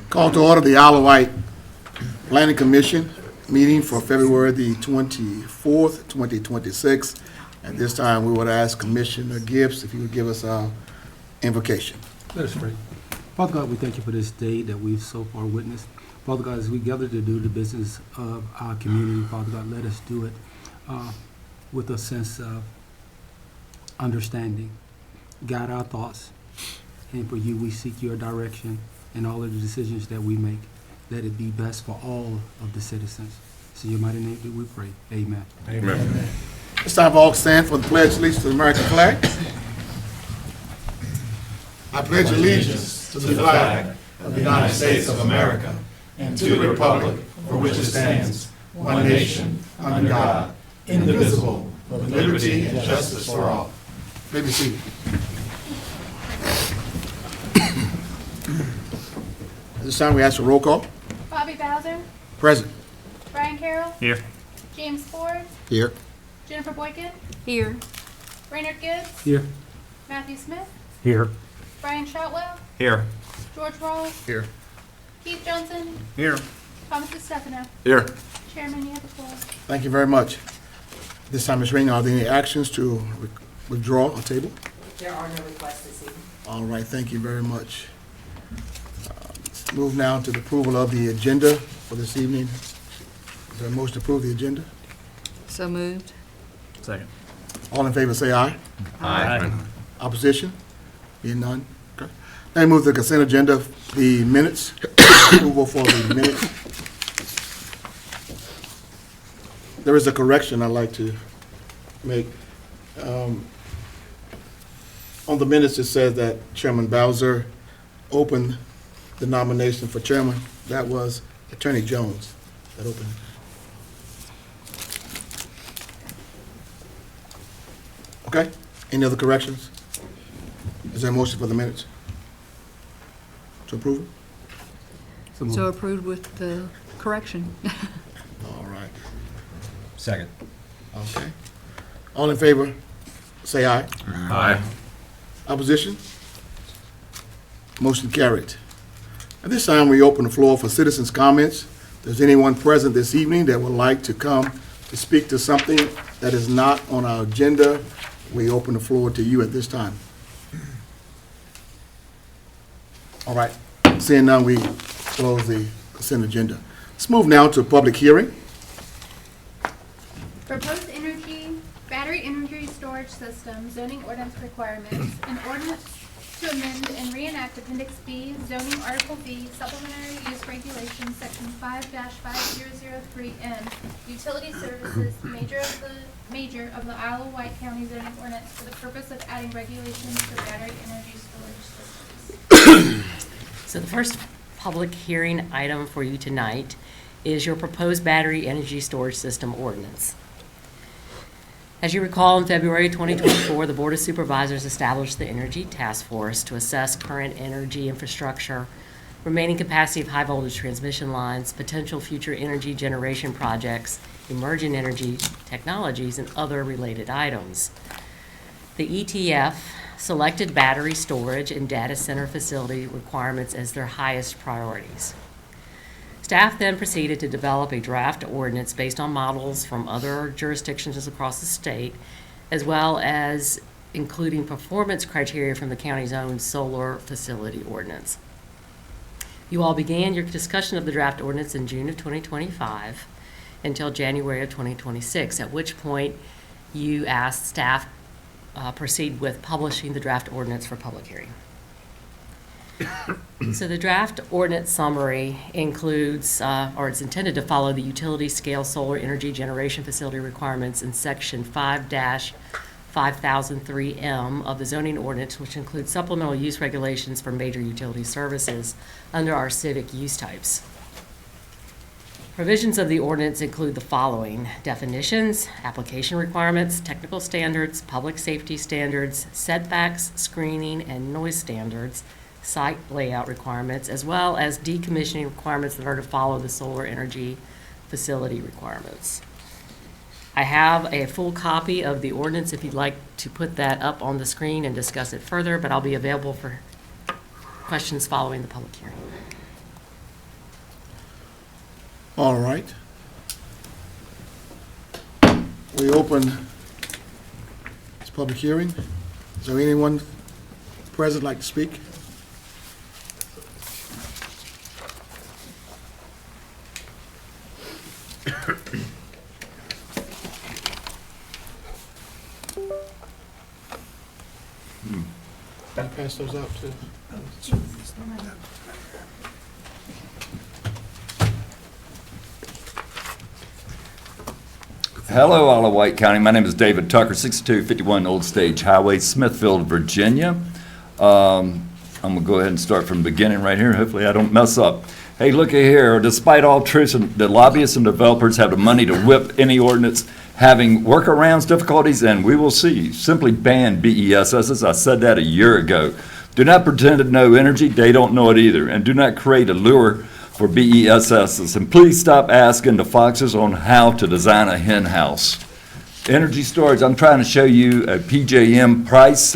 Call to order the Isle of Wight Planning Commission meeting for February the 24th, 2026. At this time, we would ask Commissioner Gibbs if he would give us our invocation. Let us pray. Father God, we thank you for this day that we've so far witnessed. Father God, as we gather to do the business of our community, Father God, let us do it with a sense of understanding. Guide our thoughts. And for you, we seek your direction in all of the decisions that we make. Let it be best for all of the citizens. It's in your mighty name that we pray. Amen. Amen. It's time for all to stand for the pledge of allegiance to the American flag. I pledge allegiance To the flag of the United States of America and to the republic for which it stands, one nation, under God, indivisible, with liberty and justice for all. May be seated. At this time, we ask for roll call. Bobby Bowser, Present. Brian Carroll, Here. James Ford, Here. Jennifer Boykin, Here. Raynard Gibbs, Here. Matthew Smith, Here. Brian Shotwell, Here. George Rawls, Here. Keith Johnson, Here. Thomas DeStefano. Here. Chairman, you have the floor. Thank you very much. This time, Ms. Rainey, are there any actions to withdraw or table? There are no requests this evening. All right, thank you very much. Let's move now to the approval of the agenda for this evening. Is there a motion to approve the agenda? So moved. Second. All in favor, say aye. Aye. Opposition? Being none? Okay. Now we move to the consent agenda, the minutes, approval for the minutes. There is a correction I'd like to make. On the minutes, it says that Chairman Bowser opened the nomination for chairman. That was Attorney Jones that opened it. Okay, any other corrections? Is there a motion for the minutes? To approve it? So moved. So approved with the correction. All right, Second. okay. All in favor, say aye. Aye. Opposition? Motion carried. At this time, we open the floor for citizens' comments. If there's anyone present this evening that would like to come to speak to something that is not on our agenda, we open the floor to you at this time. All right, seeing none, we close the consent agenda. Let's move now to a public hearing. Proposed battery energy storage system zoning ordinance requirements. An ordinance to amend and reenact Appendix B, zoning Article B, supplementary use regulations, Section 5-5003M, utility services, major of the Isle of Wight County zoning ordinance for the purpose of adding regulations for battery energy storage systems. So the first public hearing item for you tonight is your proposed battery energy storage system ordinance. As you recall, in February 2024, the Board of Supervisors established the Energy Task Force to assess current energy infrastructure, remaining capacity of high-voltage transmission lines, potential future energy generation projects, emerging energy technologies, and other related items. The ETF selected battery storage and data center facility requirements as their highest priorities. Staff then proceeded to develop a draft ordinance based on models from other jurisdictions across the state, as well as including performance criteria from the county's own solar facility ordinance. You all began your discussion of the draft ordinance in June of 2025 until January of 2026, at which point you asked staff proceed with publishing the draft ordinance for public hearing. So the draft ordinance summary includes, or it's intended to follow the utility scale solar energy generation facility requirements in Section 5-5003M of the zoning ordinance, which includes supplemental use regulations for major utility services under our civic use types. Provisions of the ordinance include the following: definitions, application requirements, technical standards, public safety standards, setbacks, screening, and noise standards, site layout requirements, as well as decommissioning requirements that are to follow the solar energy facility requirements. I have a full copy of the ordinance if you'd like to put that up on the screen and discuss it further, but I'll be available for questions following the public hearing. All right. We open this public hearing. Is there anyone present like to speak? Can you pass those out too? Hello, all of White County. My name is David Tucker, 6251 Old Stage Highway, Smithfield, Virginia. I'm going to go ahead and start from the beginning right here. Hopefully I don't mess up. Hey, look at here. Despite all truths, the lobbyists and developers have the money to whip any ordinance having workarounds, difficulties, and we will see. Simply ban BESSs. I said that a year ago. Do not pretend to know energy. They don't know it either. And do not create a lure for BESSs. And please stop asking the foxes on how to design a hen house. Energy storage, I'm trying to show you a PJM price.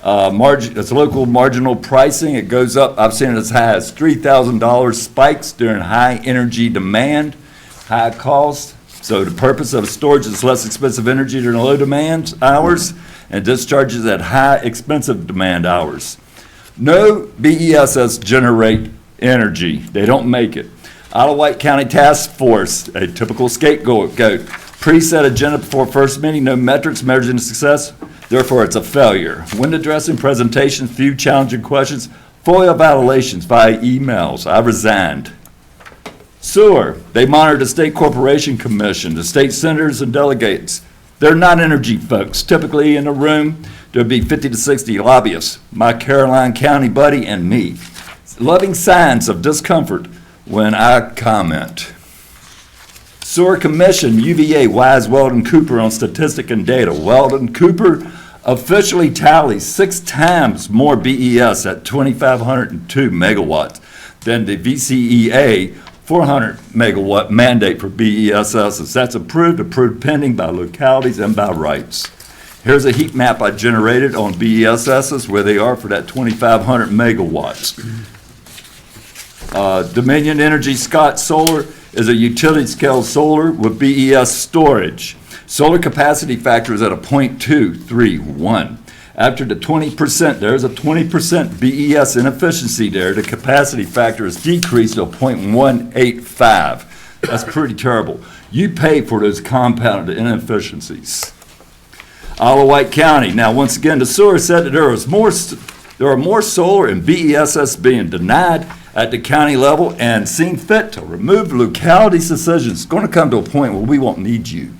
It's local marginal pricing. It goes up, I've seen it as high as $3,000 spikes during high energy demand, high cost. So the purpose of storage is less expensive energy during low demand hours and discharges at high expensive demand hours. No BESS generate energy. They don't make it. Isle of Wight County Task Force, a typical scapegoat. Preset agenda before first meeting, no metrics measuring success, therefore it's a failure. When addressing presentations, few challenging questions, FOIA violations via emails. I resigned. Sewer, they monitor the State Corporation Commission, the state senators and delegates. They're not energy folks. Typically in a room, there'd be 50 to 60 lobbyists, my Caroline County buddy and me. Loving signs of discomfort when I comment. Sewer Commission, UVA, Wise, Weldon, Cooper on statistic and data. Weldon, Cooper officially tallies 6 times more BES at 2,502 megawatts than the VCEA 400 megawatt mandate for BESSs. That's approved pending by localities and by rights. Here's a heat map I generated on BESSs where they are for that 2,500 megawatts. Dominion Energy Scott Solar is a utility scale solar with BES storage. Solar capacity factor is at a 0.231. After the 20%, there's a 20% BES inefficiency there. The capacity factor is decreased to a 0.185. That's pretty terrible. You pay for those compounded inefficiencies. Isle of Wight County. Now, once again, the sewer said that there are more solar and BESS being denied at the county level and seen fit to remove localities' decisions. It's going to come to a point where we won't need you,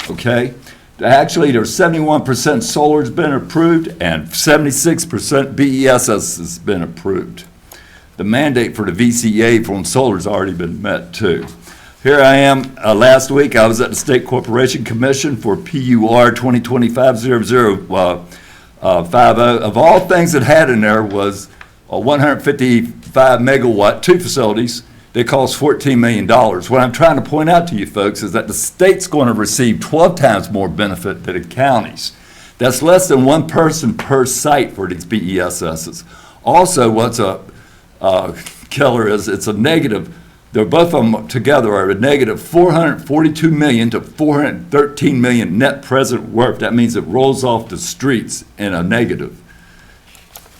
okay? Actually, there's 71% solar has been approved and 76% BESS has been approved. The mandate for the VCA from solar has already been met too. Here I am, last week I was at the State Corporation Commission for PUR 2025-0050. Of all things it had in there was a 155 megawatt, 2 facilities, that cost $14 million. What I'm trying to point out to you folks is that the state's going to receive 12 times more benefit than the counties. That's less than 1 person per site for these BESSs. Also, what's a killer is it's a negative, they're both of them together are a negative 442 million to 413 million net present worth. That means it rolls off the streets in a negative,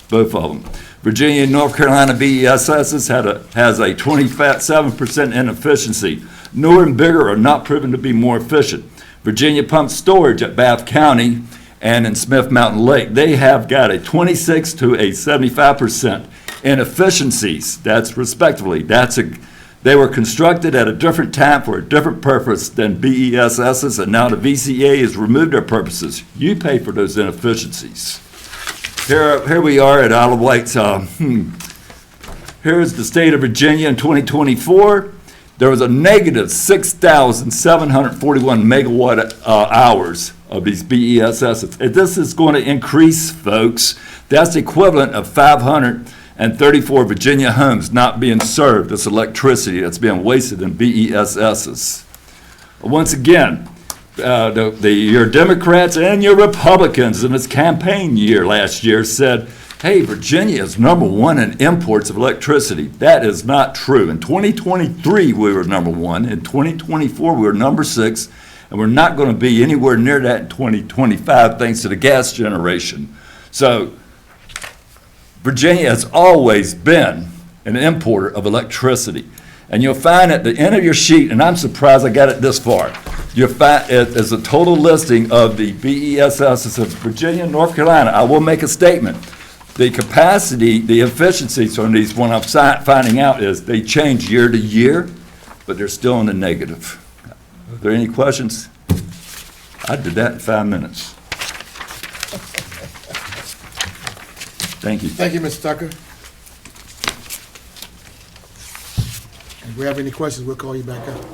both of them. Virginia and North Carolina BESS has a 27% inefficiency. Newer and bigger are not proven to be more efficient. Virginia Pump Storage at Bath County and in Smith Mountain Lake, they have got a 26 to a 75% inefficiencies. That's respectively. They were constructed at a different time for a different purpose than BESSs, and now the VCA has removed their purposes. You pay for those inefficiencies. Here we are at Isle of Wight. Here's the state of Virginia in 2024. There was a negative 6,741 megawatt hours of these BESSs. If this is going to increase, folks, that's the equivalent of 534 Virginia homes not being served. This electricity that's being wasted in BESSs. Once again, your Democrats and your Republicans in this campaign year last year said hey, Virginia is #1 in imports of electricity. That is not true. In 2023, we were #1. In 2024, we were #6. And we're not going to be anywhere near that in 2025 thanks to the gas generation. So Virginia has always been an importer of electricity. And you'll find at the end of your sheet, and I'm surprised I got it this far, you'll find it is a total listing of the BESS. It's of Virginia, North Carolina. I will make a statement. The capacity, the efficiencies on these, what I'm finding out is they change year to year, but they're still in the negative. Are there any questions? I did that in 5 minutes. Thank you. Thank you, Mr. Tucker. If we have any questions, we'll call you back up.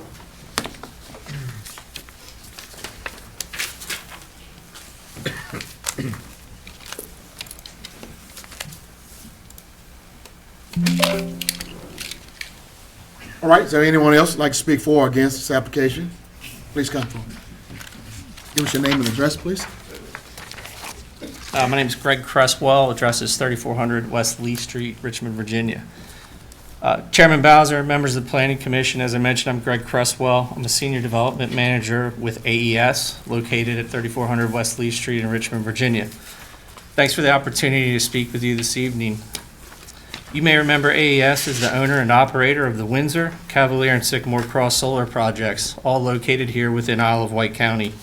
All right, is there anyone else who'd like to speak for or against this application? Please come forward. Give us your name and address, please. My name is Greg Cresswell. Address is 3400 West Lee Street, Richmond, Virginia. Chairman Bowser, members of the Planning Commission, as I mentioned, I'm Greg Cresswell. I'm a Senior Development Manager with AES, located at 3400 West Lee Street in Richmond, Virginia. Thanks for the opportunity to speak with you this evening. You may remember AES is the owner and operator of the Windsor, Cavalier, and Sycamore Cross solar projects, all located here within Isle of Wight County.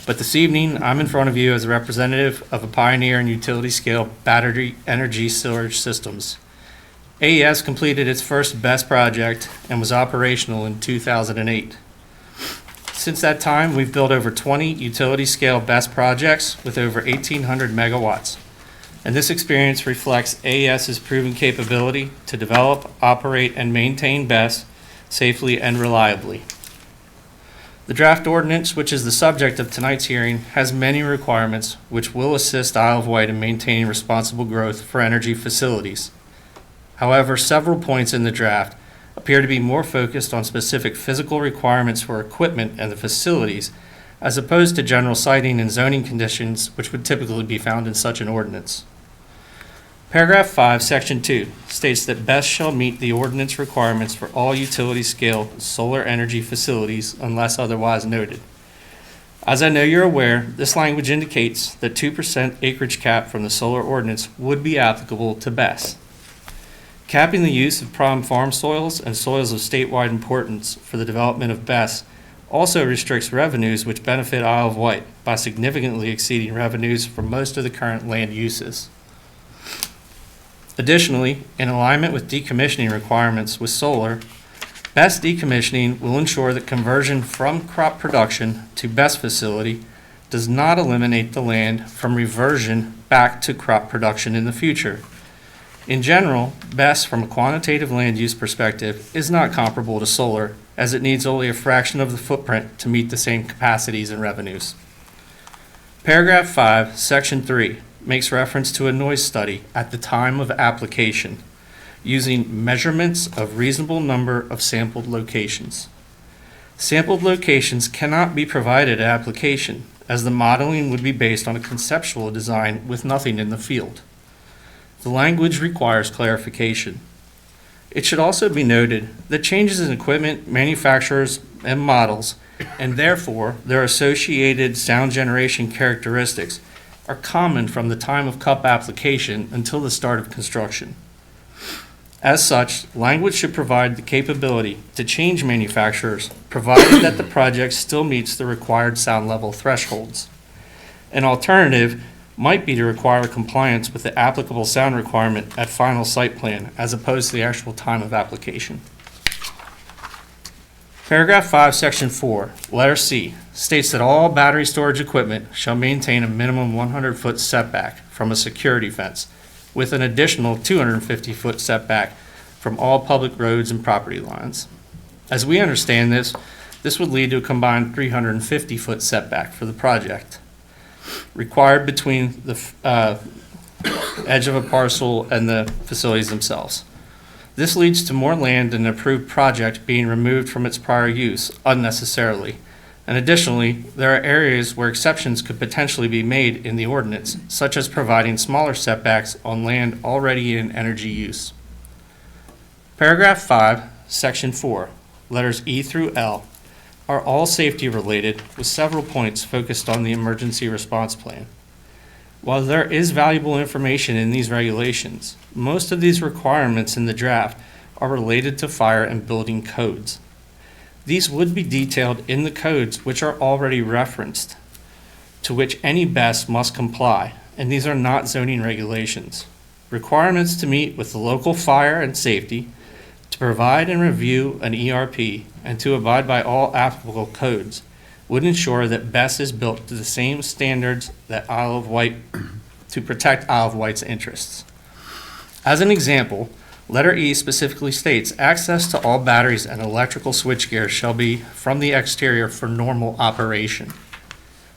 But this evening, I'm in front of you as a representative of a pioneer in utility-scale battery energy storage systems. AES completed its first BESS project and was operational in 2008. Since that time, we've built over 20 utility-scale BESS projects with over 1,800 megawatts. And this experience reflects AES's proven capability to develop, operate, and maintain BESS safely and reliably. The draft ordinance, which is the subject of tonight's hearing, has many requirements which will assist Isle of Wight in maintaining responsible growth for energy facilities. However, several points in the draft appear to be more focused on specific physical requirements for equipment and the facilities, as opposed to general siting and zoning conditions which would typically be found in such an ordinance. Paragraph 5, Section 2 states that BESS shall meet the ordinance requirements for all utility-scale solar energy facilities unless otherwise noted. As I know you're aware, this language indicates that 2% acreage cap from the solar ordinance would be applicable to BESS. Capping the use of prime farm soils and soils of statewide importance for the development of BESS also restricts revenues which benefit Isle of Wight by significantly exceeding revenues from most of the current land uses. Additionally, in alignment with decommissioning requirements with solar, BESS decommissioning will ensure that conversion from crop production to BESS facility does not eliminate the land from reversion back to crop production in the future. In general, BESS from a quantitative land use perspective is not comparable to solar, as it needs only a fraction of the footprint to meet the same capacities and revenues. Paragraph 5, Section 3 makes reference to a noise study at the time of application, using measurements of reasonable number of sampled locations. Sampled locations cannot be provided at application, as the modeling would be based on a conceptual design with nothing in the field. The language requires clarification. It should also be noted that changes in equipment, manufacturers, and models, and therefore their associated sound generation characteristics, are common from the time of CUP application until the start of construction. As such, language should provide the capability to change manufacturers, provided that the project still meets the required sound level thresholds. An alternative might be to require compliance with the applicable sound requirement at final site plan, as opposed to the actual time of application. Paragraph 5, Section 4, letter C, states that all battery storage equipment shall maintain a minimum 100-foot setback from a security fence, with an additional 250-foot setback from all public roads and property lines. As we understand this, this would lead to a combined 350-foot setback for the project, required between the edge of a parcel and the facilities themselves. This leads to more land in an approved project being removed from its prior use unnecessarily, And additionally, there are areas where exceptions could potentially be made in the ordinance, such as providing smaller setbacks on land already in energy use. Paragraph 5, Section 4, letters E through L, are all safety related with several points focused on the emergency response plan. While there is valuable information in these regulations, most of these requirements in the draft are related to fire and building codes. These would be detailed in the codes which are already referenced, to which any BES must comply, and these are not zoning regulations. Requirements to meet with the local fire and safety, to provide and review an ERP, and to abide by all applicable codes would ensure that BES is built to the same standards that Isle of Wight, to protect Isle of Wight's interests. As an example, letter E specifically states, access to all batteries and electrical switchgear shall be from the exterior for normal operation.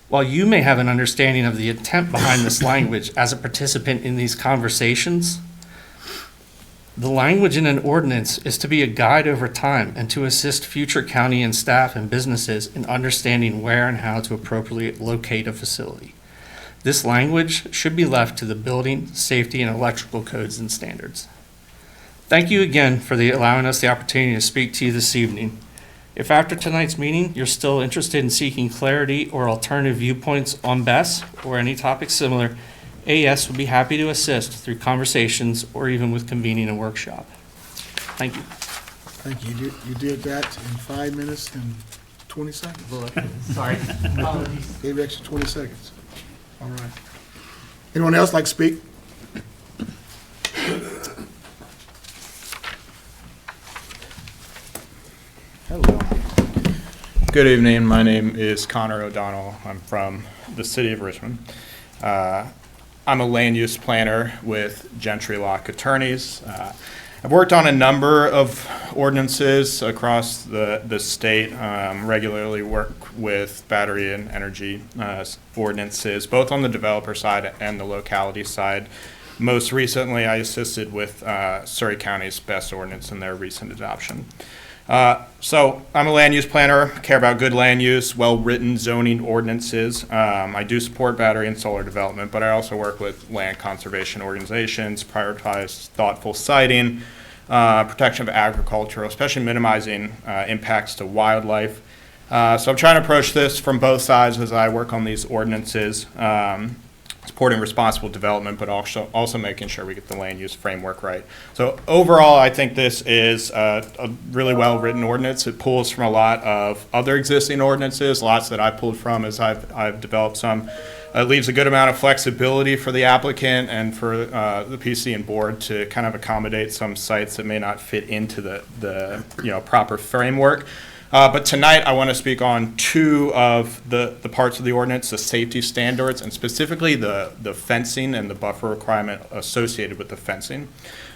While you may have an understanding of the intent behind this language as a participant in these conversations, the language in an ordinance is to be a guide over time and to assist future county and staff and businesses in understanding where and how to appropriately locate a facility. This language should be left to the building, safety, and electrical codes and standards. Thank you again for allowing us the opportunity to speak to you this evening. If after tonight's meeting you're still interested in seeking clarity or alternative viewpoints on BES or any topic similar, AES would be happy to assist through conversations or even with convening a workshop. Thank you. Thank you. You did that in 5 minutes and 20 seconds. Sorry. Gave you extra 20 seconds. All right. Anyone else like to speak? Hello. Good evening. My name is Connor O'Donnell. I'm from the city of Richmond. I'm a land use planner with Gentry Lock Attorneys. I've worked on a number of ordinances across the state, regularly work with battery and energy ordinances, both on the developer side and the locality side. Most recently, I assisted with Surrey County's BES ordinance in their recent adoption. So I'm a land use planner, care about good land use, well-written zoning ordinances. I do support battery and solar development, but I also work with land conservation organizations, prioritize thoughtful siting, protection of agriculture, especially minimizing impacts to wildlife. So I'm trying to approach this from both sides as I work on these ordinances. Supporting responsible development, but also making sure we get the land use framework right. So overall, I think this is a really well-written ordinance. It pulls from a lot of other existing ordinances, lots that I pulled from as I've developed some. It leaves a good amount of flexibility for the applicant and for the PC and board to kind of accommodate some sites that may not fit into the proper framework. But tonight, I want to speak on two of the parts of the ordinance, the safety standards, and specifically the fencing and the buffer requirement associated with the fencing.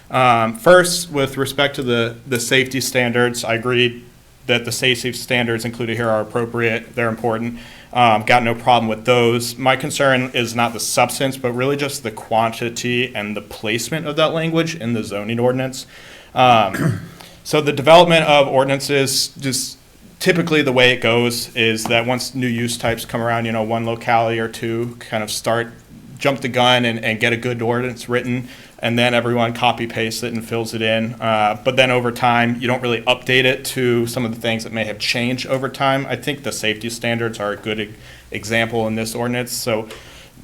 First, with respect to the safety standards, I agree that the safety standards included here are appropriate. They're important. Got no problem with those. My concern is not the substance, but really just the quantity and the placement of that language in the zoning ordinance. So the development of ordinances, just typically the way it goes is that once new use types come around, one locality or two kind of jump the gun and get a good ordinance written, and then everyone copy pastes it and fills it in. But then over time, you don't really update it to some of the things that may have changed over time. I think the safety standards are a good example in this ordinance. So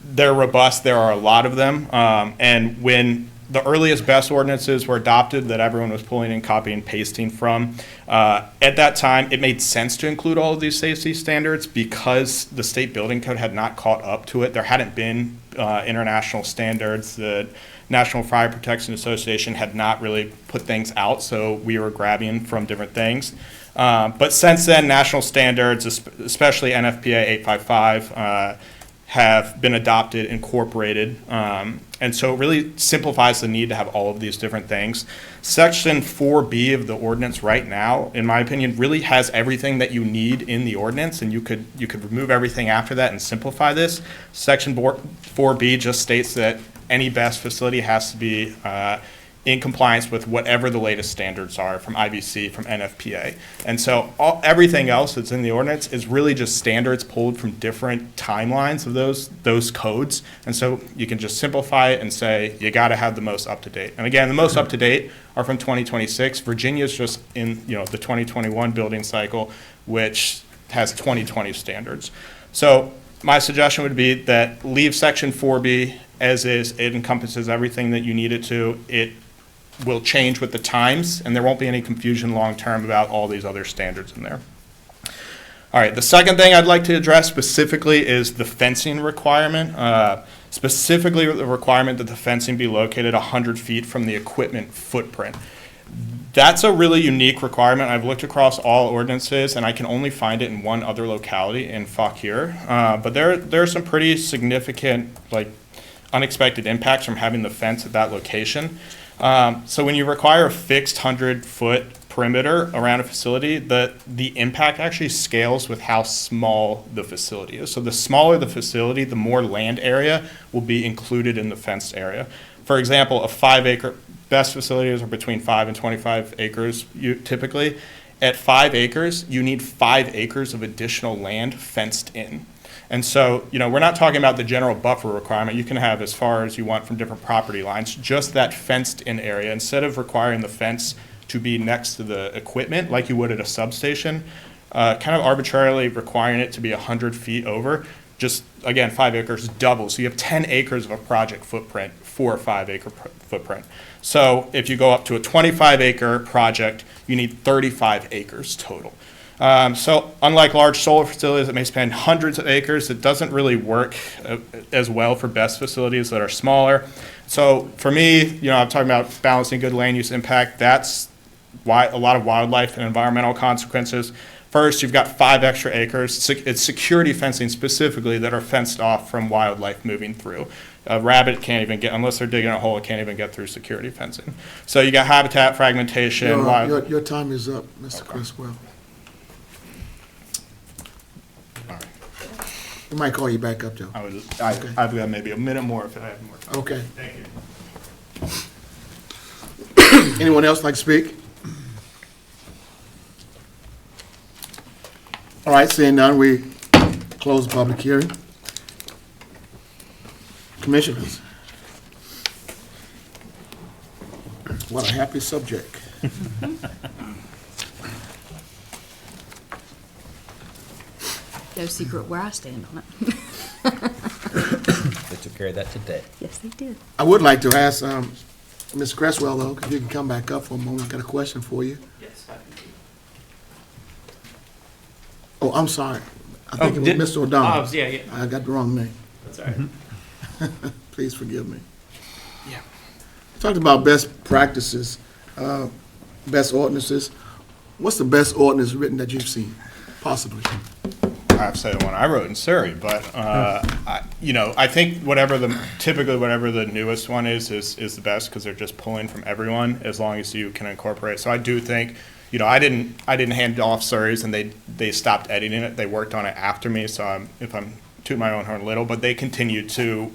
they're robust. There are a lot of them. And when the earliest BES ordinances were adopted that everyone was pulling and copying and pasting from, at that time, it made sense to include all of these safety standards because the state building code had not caught up to it. There hadn't been international standards. The National Fire Protection Association had not really put things out, so we were grabbing from different things. But since then, national standards, especially NFPA 855, have been adopted, incorporated, and so it really simplifies the need to have all of these different things. Section 4B of the ordinance right now, in my opinion, really has everything that you need in the ordinance, and you could remove everything after that and simplify this. Section 4B just states that any BES facility has to be in compliance with whatever the latest standards are from IBC, from NFPA. And so everything else that's in the ordinance is really just standards pulled from different timelines of those codes. And so you can just simplify it and say, you got to have the most up-to-date. And again, the most up-to-date are from 2026. Virginia's just in, the 2021 building cycle, which has 2020 standards. So my suggestion would be that leave section 4B as is. It encompasses everything that you need it to. It will change with the times, and there won't be any confusion long-term about all these other standards in there. All right, the second thing I'd like to address specifically is the fencing requirement, specifically the requirement that the fencing be located 100 feet from the equipment footprint. That's a really unique requirement. I've looked across all ordinances, and I can only find it in one other locality in Fauquier. But there are some pretty significant, unexpected impacts from having the fence at that location. So when you require a fixed 100-foot perimeter around a facility, the impact actually scales with how small the facility is. So the smaller the facility, the more land area will be included in the fenced area. For example, a 5-acre, best facilities are between 5 and 25 acres typically. At 5 acres, you need 5 acres of additional land fenced in. And so, we're not talking about the general buffer requirement. You can have as far as you want from different property lines, just that fenced in area. Instead of requiring the fence to be next to the equipment like you would at a substation, kind of arbitrarily requiring it to be 100 feet over, just, again, 5 acres doubles. So you have 10 acres of a project footprint for a 5-acre footprint. So if you go up to a 25-acre project, you need 35 acres total. So unlike large solar facilities that may span hundreds of acres, it doesn't really work as well for BESS facilities that are smaller. So for me, I'm talking about balancing good land use impact. That's why a lot of wildlife and environmental consequences. First, you've got 5 extra acres. It's security fencing specifically that are fenced off from wildlife moving through. A rabbit can't even get, unless they're digging a hole, it can't even get through security fencing. So you got habitat fragmentation. Your time is up, Mr. Criswell. We might call you back up, Joe. I've got maybe a minute more if I have more time. Okay. Thank you. Anyone else like to speak? All right, seeing none, we close the public hearing. Commissioners. What a happy subject. No secret where I stand on it. They took care of that today. Yes, they did. I would like to ask Ms. Cresswell, though, if you can come back up for a moment. I've got a question for you. Yes. Oh, I'm sorry. I think it was Mr. O'Donnell. Oh, yeah. I got the wrong name. That's all right. Please forgive me. Yeah. Talked about best practices, best ordinances. What's the best ordinance written that you've seen, possibly? I have to say the one I wrote in Surrey, but I think typically whatever the newest one is the best because they're just pulling from everyone as long as you can incorporate. So I do think, I didn't hand off Surrey's and they stopped editing it. They worked on it after me, so if I'm tooting my own horn a little, but they continued to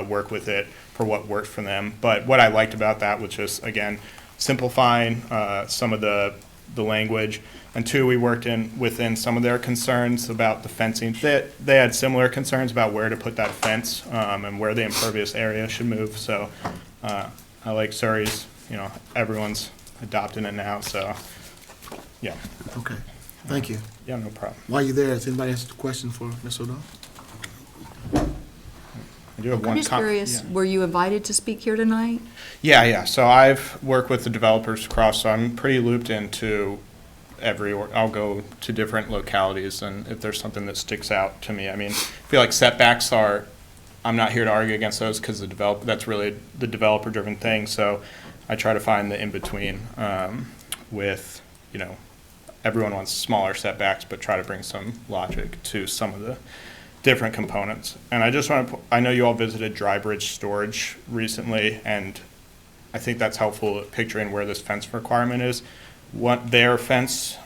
work with it for what worked for them. But what I liked about that was just, again, simplifying some of the language. And 2, we worked within some of their concerns about the fencing. They had similar concerns about where to put that fence and where the impervious area should move. So I like Surrey's, everyone's adopting it now. So, yeah. Okay, thank you. Yeah, no problem. While you're there, does anybody have a question for Ms. O'Donnell? I do have I'm one just curious, were you invited to speak here tonight? Yeah. So I've worked with the developers across, so I'm pretty looped into I'll go to different localities, and if there's something that sticks out to me, I feel like setbacks I'm not here to argue against those because that's really the developer-driven thing. So I try to find the in-between with, everyone wants smaller setbacks, but try to bring some logic to some of the different components. And I just I know you all visited Dry Bridge Storage recently, and I think that's helpful at picturing where this fence requirement is. Their fence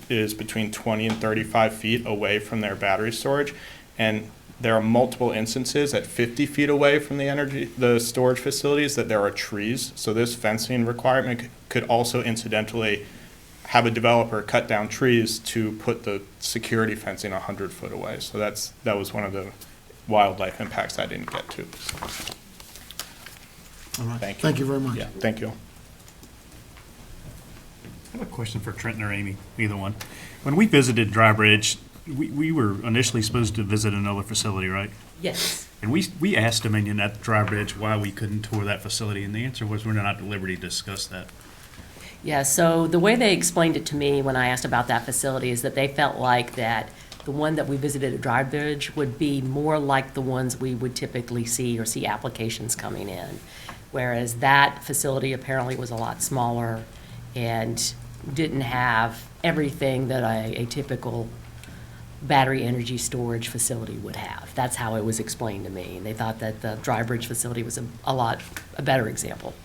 is between 20 and 35 feet away from their battery storage, and there are multiple instances at 50 feet away from the storage facilities that there are trees. So this fencing requirement could also incidentally have a developer cut down trees to put the security fencing 100 foot away. So that was one of the wildlife impacts I didn't get to. All right. Thank you. Thank you very much. Yeah, thank you. I have a question for Trenton or Amy, either one. When we visited Dry Bridge, we were initially supposed to visit another facility, right? Yes. And we asked Dominion at Dry Bridge why we couldn't tour that facility, and the answer was we're not at liberty to discuss that. Yeah, so the way they explained it to me when I asked about that facility is that they felt like that the one that we visited at Dry Bridge would be more like the ones we would typically see or see applications coming in. Whereas that facility apparently was a lot smaller and didn't have everything that a typical battery energy storage facility would have. That's how it was explained to me. They thought that the Dry Bridge facility was a better example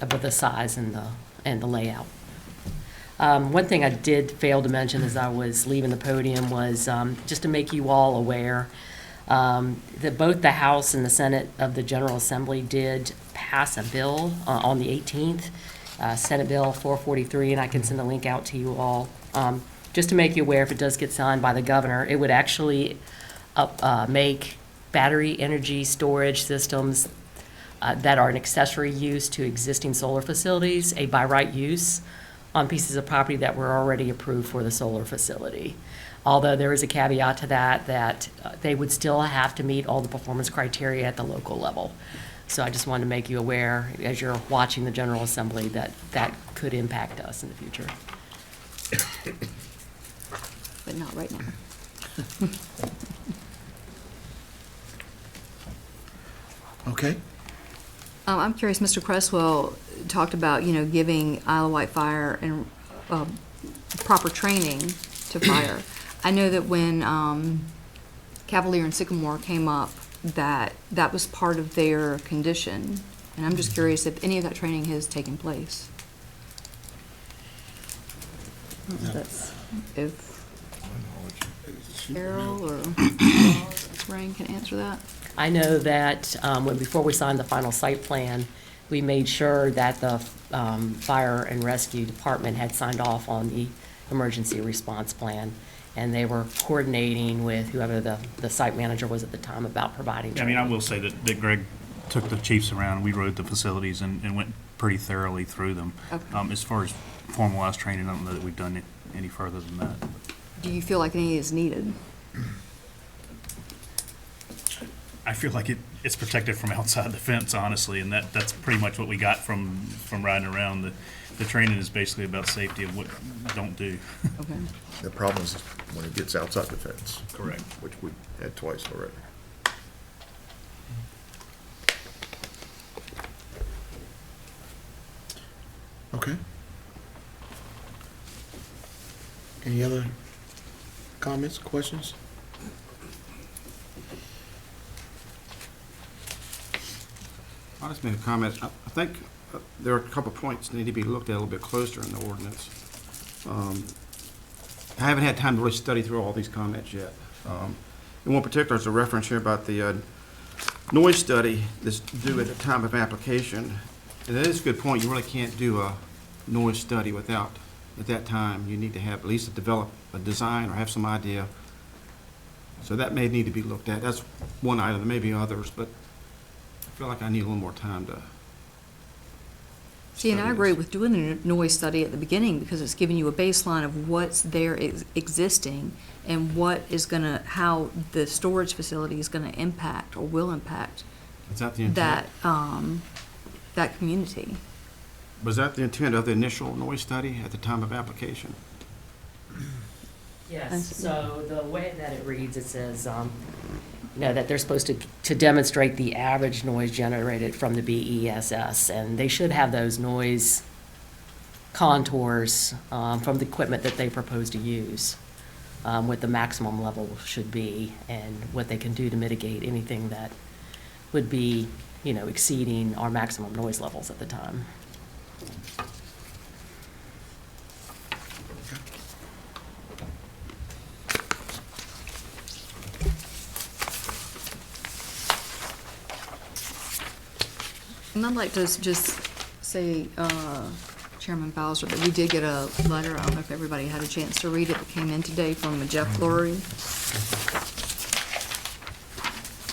of the size and the layout. One thing I did fail to mention as I was leaving the podium was just to make you all aware that both the House and the Senate of the General Assembly did pass a bill on the 18th, Senate Bill 443, and I can send a link out to you all. Just to make you aware, if it does get signed by the governor, it would actually make battery energy storage systems that are an accessory use to existing solar facilities a by right use on pieces of property that were already approved for the solar facility. Although there is a caveat to that they would still have to meet all the performance criteria at the local level. So I just wanted to make you aware, as you're watching the General Assembly, that that could impact us in the future. But not right now. Okay. I'm curious, Mr. Cresswell talked about, giving Isle of Wight Fire and proper training to fire. I know that when Cavalier and Sycamore came up, that was part of their condition. And I'm just curious if any of that training has taken place. If Carol or Rain can answer that. I know that before we signed the final site plan, we made sure that the Fire and Rescue Department had signed off on the emergency response plan, and they were coordinating with whoever the site manager was at the time about providing I mean, training. I will say that Greg took the chiefs around, we rode the facilities and went pretty thoroughly through them. Okay. As far as formalized training, I don't know that we've done it any further than that. Do you feel like any is needed? I feel like it's protected from outside the fence, honestly, and that's pretty much what we got from riding around. The training is basically about safety of what don't do. Okay. The problem is when it gets outside the fence. Correct. Which we had twice already. Okay. Any other comments, questions? I'll just make a comment. I think there are a couple of points that need to be looked at a little bit closer in the ordinance. I haven't had time to really study through all these comments yet. In one particular, there's a reference here about the noise study that's due at the time of application. And that is a good point. You really can't do a noise study without, at that time, you need to have at least develop a design or have some idea. So that may need to be looked at. That's one item. There may be others, but I feel like I need a little more time to. See, and I agree with doing a noise study at the beginning because it's giving you a baseline of what's there existing and what is gonna, how the storage facility is gonna impact or will impact Is that the intent? that community. Was that the intent of the initial noise study at the time of application? Yes, so the way that it reads, it says, that they're supposed to demonstrate the average noise generated from the BESS, and they should have those noise contours from the equipment that they propose to use, what the maximum level should be, and what they can do to mitigate anything that would be, exceeding our maximum noise levels at the time. And I'd like to just say, Chairman Bowser, that we did get a letter, I don't know if everybody had a chance to read it, that came in today from Jeff Lurie.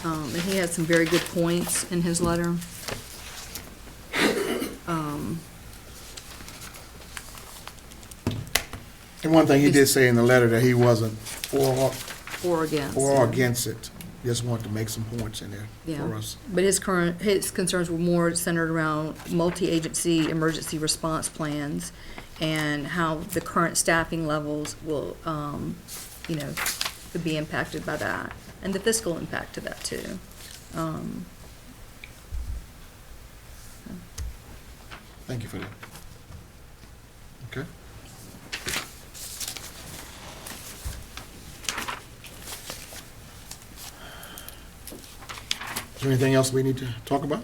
And he had some very good points in his letter. And one thing he did say in the letter that he wasn't for Or against. or against it. Just wanted to make some points in there Yeah. for us. But his concerns were more centered around multi-agency emergency response plans and how the current staffing levels will, could be impacted by that, and the fiscal impact of that too. Thank you for that. Okay. Is there anything else we need to talk about?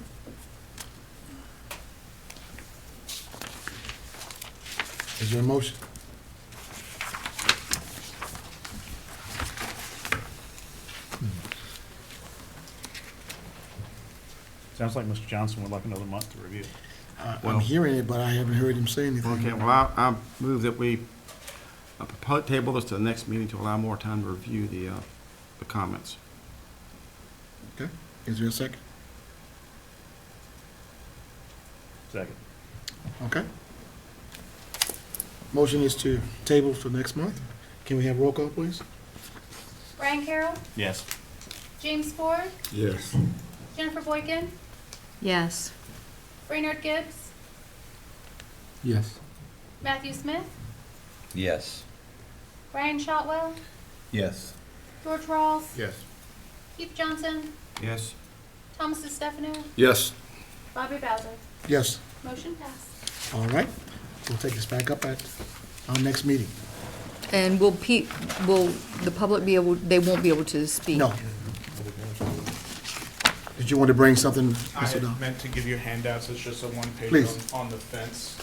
Is there a motion? Sounds like Mr. Johnson would like another month to review. I'm Well- hearing it, but I haven't heard him say anything. Okay, well, I move that we table this to the next meeting to allow more time to review the comments. Okay, is there a second? Second. Okay. Motion is to table for next month. Can we have roll call, please? Brian Carroll, Yes. James Ford, Yes. Jennifer Boykin, Yes. Brainerd Gibbs, Yes. Matthew Smith, Yes. Brian Shotwell, Yes. George Rawls, Yes. Keith Johnson, Yes? Thomas DeStefano, Yes. Bobby Bowser. Yes. Motion passed. All right. We'll take this back up at our next meeting. And will the public be able, they won't be able to speak? No. Did you want to bring something, I Mr. Don? had meant to give you handouts, it's just a one-page Please. on the fence.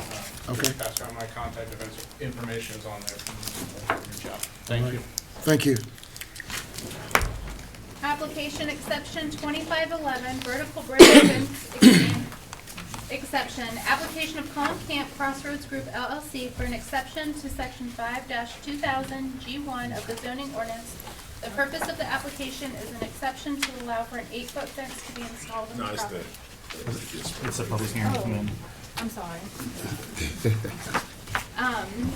Okay. Pass around my contact information is on there. Reach out. All Thank right. you. Thank you. Application exception 2511, vertical bridge fence exception. Application of Colin Camp Crossroads Group LLC for an exception to section 5-2000 G1 of the zoning ordinance. The purpose of the application is an exception to allow for an 8-foot fence to be installed in the property. It's a public hearing. Come in. I'm sorry.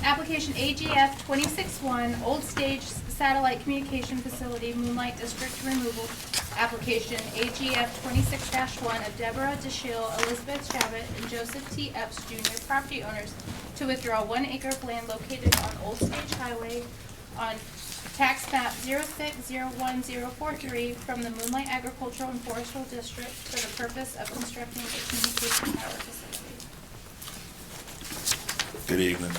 Application AGF 26-1, Old Stage Satellite Communication Facility, Moonlight District Removal. Application AGF 26-1 of Deborah DeShiel, Elizabeth Shabbat, and Joseph T. Epps Jr., property owners, to withdraw 1 acre of land located on Old Stage Highway on tax map 0601043 from the Moonlight Agricultural and Forestal District for the purpose of constructing a communication tower facility. Good evening.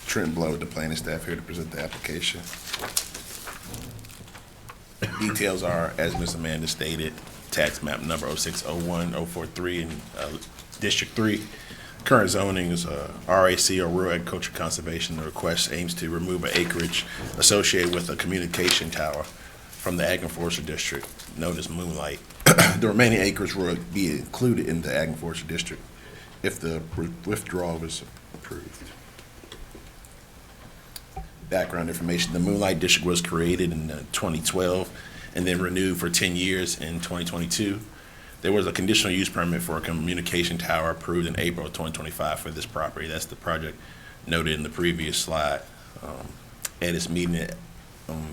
Trent Blow with the planning staff here to present the application. Details are, as Ms. Amanda stated, tax map number 0601043 in District 3. Current zoning is RAC, or Rural Agriculture Conservation. The request aims to remove an acreage associated with a communication tower from the Ag and Forestry District known as Moonlight. The remaining acres will be included in the Ag and Forestry District if the withdrawal is approved. Background information: the Moonlight District was created in 2012 and then renewed for 10 years in 2022. There was a conditional use permit for a communication tower approved in April of 2025 for this property. That's the project noted in the previous slide. At its meeting in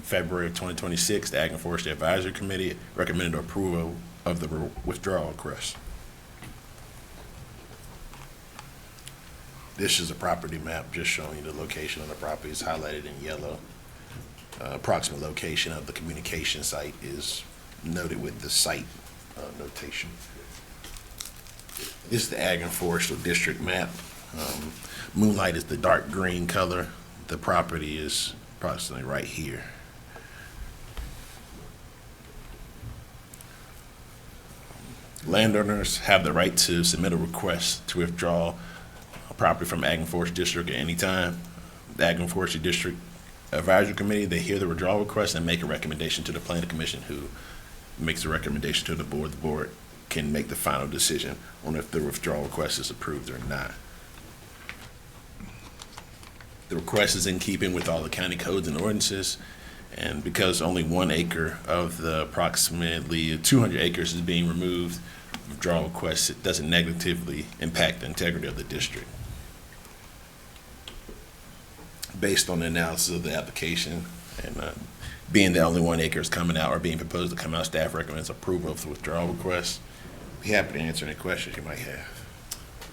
February of 2026, the Ag and Forestry Advisory Committee recommended approval of the withdrawal request. This is a property map just showing you the location of the property. It's highlighted in yellow. Approximate location of the communication site is noted with the site notation. This is the Ag and Forestry District map. Moonlight is the dark green color. The property is approximately right here. Landowners have the right to submit a request to withdraw a property from Ag and Forestry District at any time. The Ag and Forestry District Advisory Committee, they hear the withdrawal request and make a recommendation to the Planning Commission, who makes a recommendation to the board. The board can make the final decision on if the withdrawal request is approved or not. The request is in keeping with all the county codes and ordinances, and because only 1 acre of the approximately 200 acres is being removed, withdrawal request, it doesn't negatively impact the integrity of the district. Based on the analysis of the application and being that only 1 acre is coming out or being proposed to come out, staff recommends approval of the withdrawal request. Be happy to answer any questions you might have.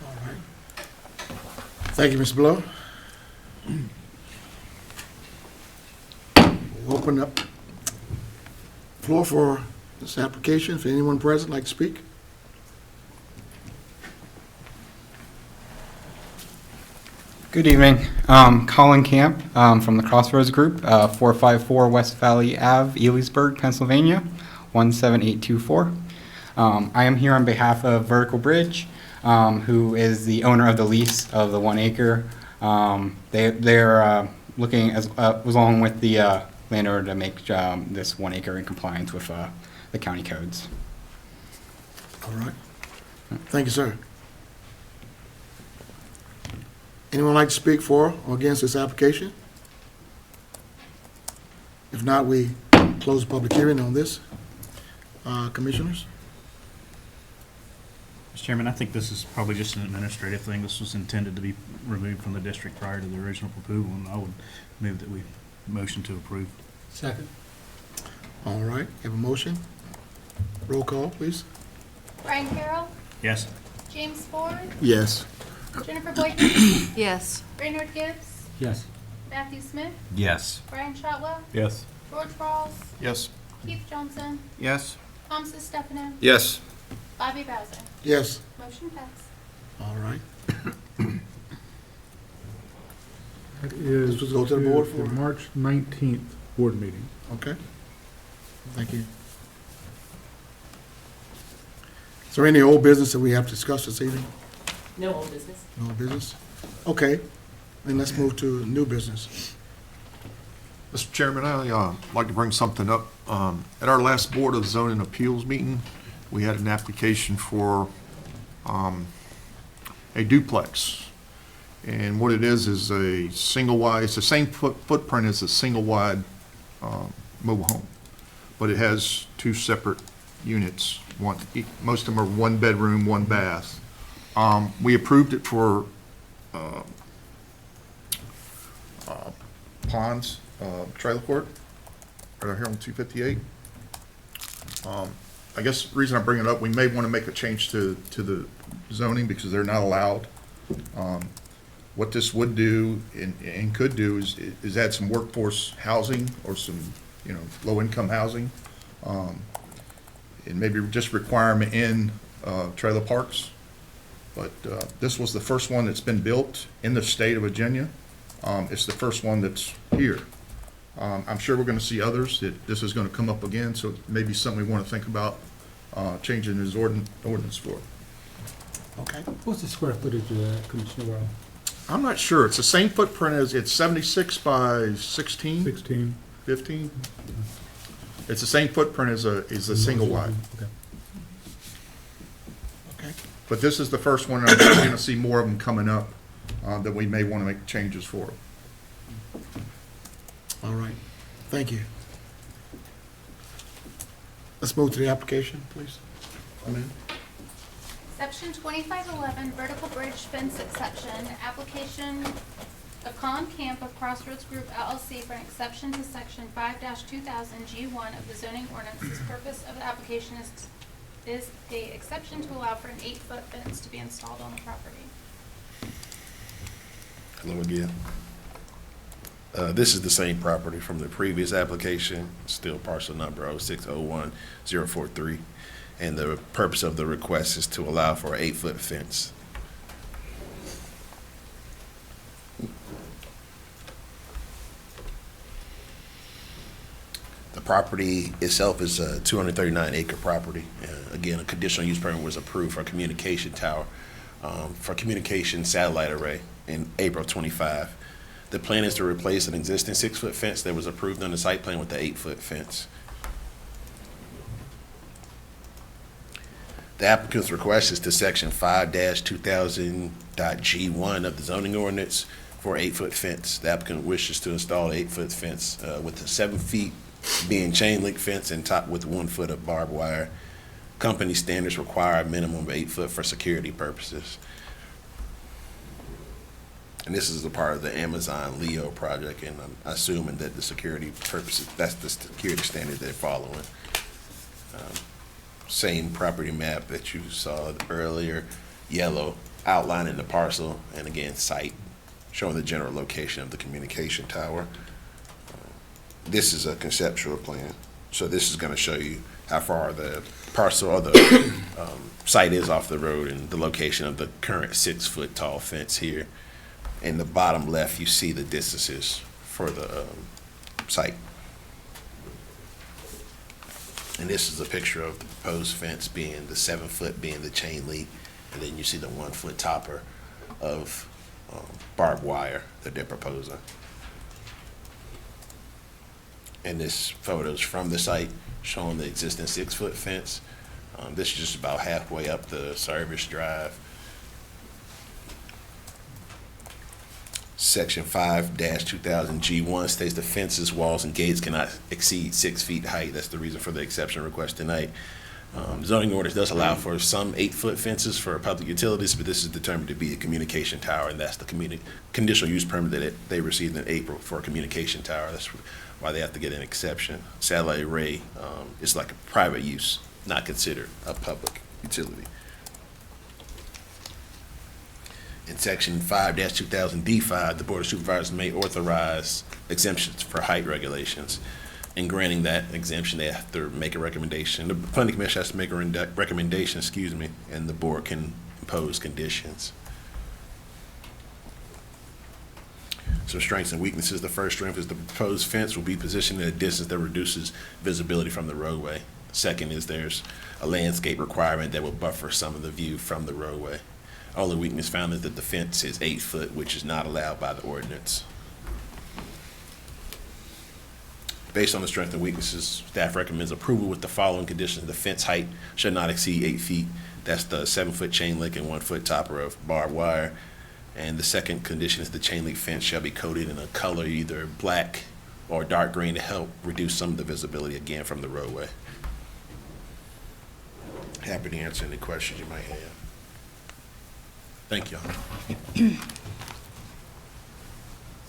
All right. Thank you, Mr. Blow. We'll open up floor for this application. If anyone present would like to speak. Good evening. Colin Camp from the Crossroads Group, 454 West Valley Ave, Elysburg, Pennsylvania, 17824. I am here on behalf of Vertical Bridge, who is the owner of the lease of the 1 acre. They're looking as along with the landowner to make this 1 acre in compliance with the county codes. All right. Thank you, sir. Anyone like to speak for or against this application? If not, we close the public hearing on this. Commissioners? Mr. Chairman, I think this is probably just an administrative thing. This was intended to be removed from the district prior to the original proposal, and I would move that we motion to approve. Second. All right, have a motion? Roll call, please. Brian Carroll, Yes. James Ford, Yes. Jennifer Boyd, Yes. Raynard Gibbs, Yes. Matthew Smith, Yes. Brian Shotwell, Yes. George Rawls, Yes. Keith Johnson, Yes. Tom Stefano, Yes. Bobby Bowser. Yes. Motion passed. All right. That is This was go to the board for- March 19th board meeting. Okay. Thank you. Is there any old business that we have to discuss this evening? No old business. No business? Okay, then let's move to new business. Mr. Chairman, I like to bring something up. At our last Board of Zoning Appeals meeting, we had an application for a duplex. And what it is a single wide, it's the same footprint as a single wide mobile home, but it has 2 separate units. Most of them are 1 bedroom, 1 bath. We approved it for Ponds Trailer Court, right here on 258. I guess the reason I bring it up, we may want to make a change to the zoning because they're not allowed. What this would do and could do is add some workforce housing or some, low-income housing. And maybe just require them in trailer parks. But this was the first one that's been built in the state of Virginia. It's the first one that's here. I'm sure we're going to see others that this is going to come up again, so maybe something we want to think about changing his ordinance for. Okay. What's the square footage of that, Commissioner Rowe? I'm not sure. It's the same footprint as, it's 76 by 16, 16. 15. It's the same footprint as a single wide. Okay. Okay. But this is the first one, and I'm sure we're going to see more of them coming up that we may want to make changes for. All right, thank you. Let's move to the application, please. Amen. Section 2511, vertical bridge fence exception, application of Colin Camp of Crossroads Group LLC for an exception to section 5-2000 G1 of the zoning ordinance. The purpose of the application is a exception to allow for an 8-foot fence to be installed on the property. Hello again. This is the same property from the previous application, still parcel number 0601043. And the purpose of the request is to allow for an 8-foot fence. The property itself is a 239-acre property. Again, a conditional use permit was approved for a communication tower, for communication satellite array in April 25. The plan is to replace an existing 6-foot fence that was approved on the site plan with the 8-foot fence. The applicant's request is to section 5-2000.G1 of the zoning ordinance for 8-foot fence. The applicant wishes to install an 8-foot fence with the 7 feet being chain link fence and topped with 1 foot of barbed wire. Company standards require a minimum of 8 foot for security purposes. And this is a part of the Amazon Leo project, and I'm assuming that the security purposes, that's the security standard they're following. Same property map that you saw earlier, yellow, outlining the parcel, and again, site, showing the general location of the communication tower. This is a conceptual plan, so this is gonna show you how far the parcel or the site is off the road and the location of the current 6-foot tall fence here. In the bottom left, you see the distances for the site. And this is a picture of the proposed fence being the 7-foot being the chain link, and then you see the 1-foot topper of barbed wire that they're proposing. And this photo's from the site showing the existing 6-foot fence. This is just about halfway up the service drive. Section 5-2000G1 states the fences, walls, and gates cannot exceed 6 feet height. That's the reason for the exception request tonight. Zoning ordinance does allow for some 8-foot fences for public utilities, but this is determined to be a communication tower, and that's the conditional use permit that they received in April for a communication tower. That's why they have to get an exception. Satellite array is like a private use, not considered a public utility. In section 5-2000D5, the Board of Supervisors may authorize exemptions for height regulations. In granting that exemption, they have to make a recommendation. The Planning Commission has to make a recommendation, and the board can impose conditions. So strengths and weaknesses. The first strength is the proposed fence will be positioned at a distance that reduces visibility from the roadway. Second is there's a landscape requirement that will buffer some of the view from the roadway. Only weakness found is that the fence is 8 foot, which is not allowed by the ordinance. Based on the strengths and weaknesses, staff recommends approval with the following conditions. The fence height should not exceed 8 feet. That's the 7-foot chain link and 1-foot topper of barbed wire. And the second condition is the chain link fence shall be coated in a color either black or dark green to help reduce some of the visibility again from the roadway. Happy to answer any questions you might have. Thank y'all.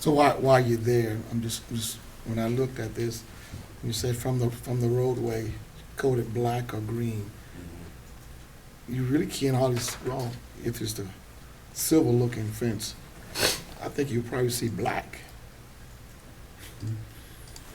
So while you're there, I'm just when I looked at this, you said from the roadway, coated black or green. You really can't hardly, well, if it's the silver-looking fence, I think you'll probably see black.